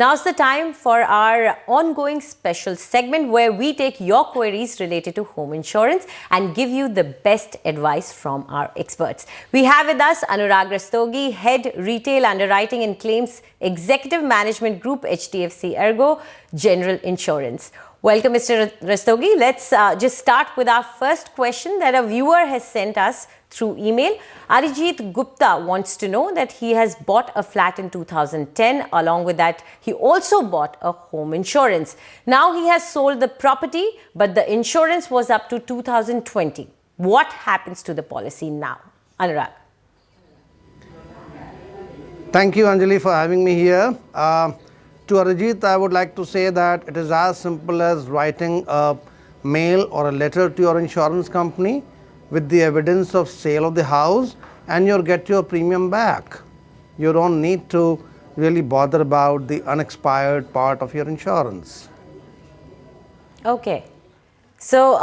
Now's the time for our ongoing special segment where we take your queries related to home insurance and give you the best advice from our experts. We have with us Anurag Rastogi, Head Retail Underwriting and Claims Executive Management Group, HDFC Ergo General Insurance. Welcome, Mr. Rastogi. Let's just start with our first question that a viewer has sent us through email. Arijit Gupta wants to know that he has bought a flat in 2010. Along with that, he also bought a home insurance. Now he has sold the property, but the insurance was up to 2020. What happens to the policy now? Anurag. Thank you, Anjali, for having me here. To Arijit, I would like to say that it is as simple as writing a mail or a letter to your insurance company with the evidence of sale of the house, and you'll get your premium back. You don't need to really bother about the unexpired part of your insurance. Okay. So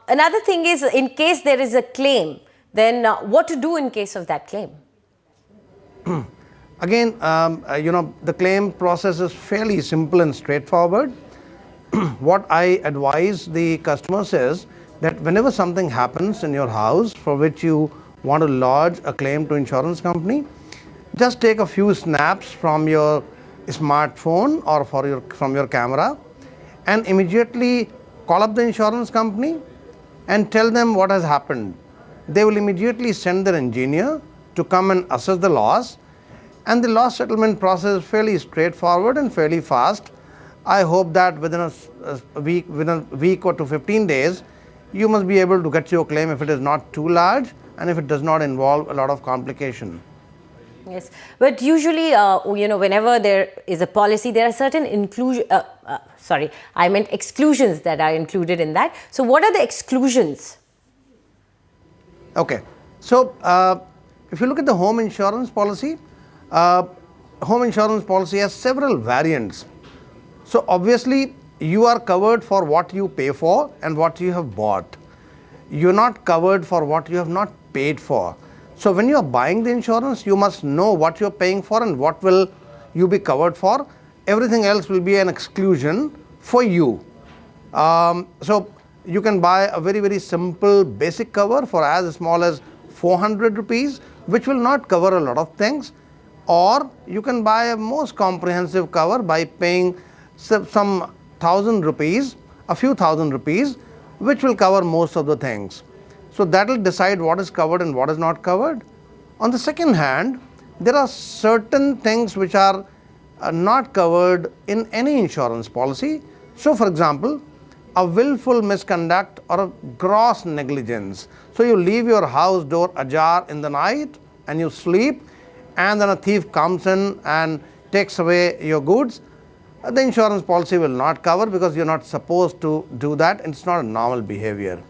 another thing is, in case there is a claim, then what to do in case of that claim? Again, the claim process is fairly simple and straightforward. What I advise the customers is that whenever something happens in your house for which you want to lodge a claim to insurance company, just take a few snaps from your smartphone or from your camera and immediately call up the insurance company and tell them what has happened. They will immediately send their engineer to come and assess the loss, and the loss settlement process is fairly straightforward and fairly fast. I hope that within a week or to 15 days, you must be able to get your claim if it is not too large and if it does not involve a lot of complication. Yes, but usually, whenever there is a policy, there are certain exclusions that are included in that. So what are the exclusions? Okay, so if you look at the home insurance policy has several variants. So obviously, you are covered for what you pay for and what you have bought. You're not covered for what you have not paid for. So when you are buying the insurance, you must know what you're paying for and what will you be covered for. Everything else will be an exclusion for you. So you can buy a very, very simple basic cover for as small as 400 rupees, which will not cover a lot of things. Or you can buy a most comprehensive cover by paying some a few thousand rupees, which will cover most of the things. So that will decide what is covered and what is not covered. On the second hand, there are certain things which are not covered in any insurance policy. So for example, a willful misconduct or a gross negligence. So you leave your house door ajar in the night and you sleep, and then a thief comes in and takes away your goods. The insurance policy will not cover because you're not supposed to do that. It's not a normal behavior.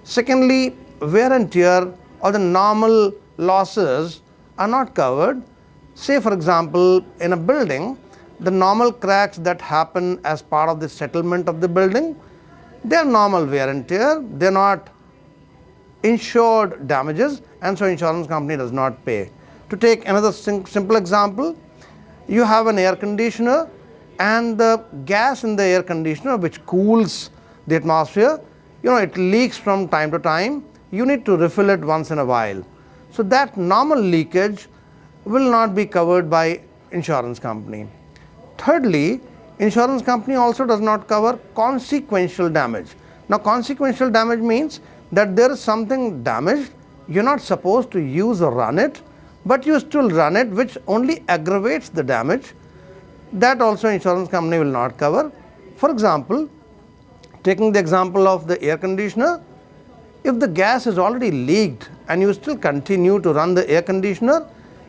Secondly, wear and tear or the normal losses are not covered. Say, for example, in a building, the normal cracks that happen as part of the settlement of the building, they're normal wear and tear. They're not insured damages, and so insurance company does not pay. To take another simple example, you have an air conditioner and the gas in the air conditioner which cools the atmosphere, it leaks from time to time. You need to refill it once in a while. So that normal leakage will not be covered by insurance company. Thirdly, insurance company also does not cover consequential damage. Now, consequential damage means that there is something damaged, you're not supposed to use or run it, but you still run it, which only aggravates the damage. That also insurance company will not cover. For example, taking the example of the air conditioner, if the gas is already leaked and you still continue to run the air conditioner,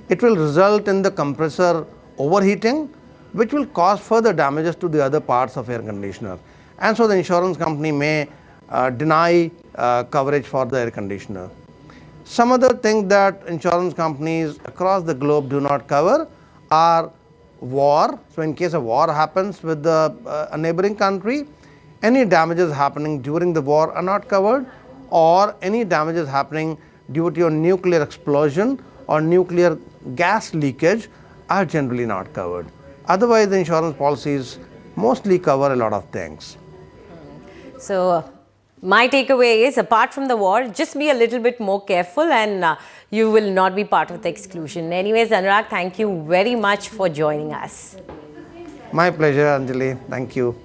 it will result in the compressor overheating, which will cause further damages to the other parts of air conditioner. And so the insurance company may deny coverage for the air conditioner. Some other things that insurance companies across the globe do not cover are war. So in case a war happens with a neighboring country, any damages happening during the war are not covered, or any damages happening due to a nuclear explosion or nuclear gas leakage are generally not covered. Otherwise, the insurance policies mostly cover a lot of things. So, my takeaway is, apart from the war, just be a little bit more careful and you will not be part of the exclusion. Anyways, Anurag, thank you very much for joining us. My pleasure, Anjali. Thank you.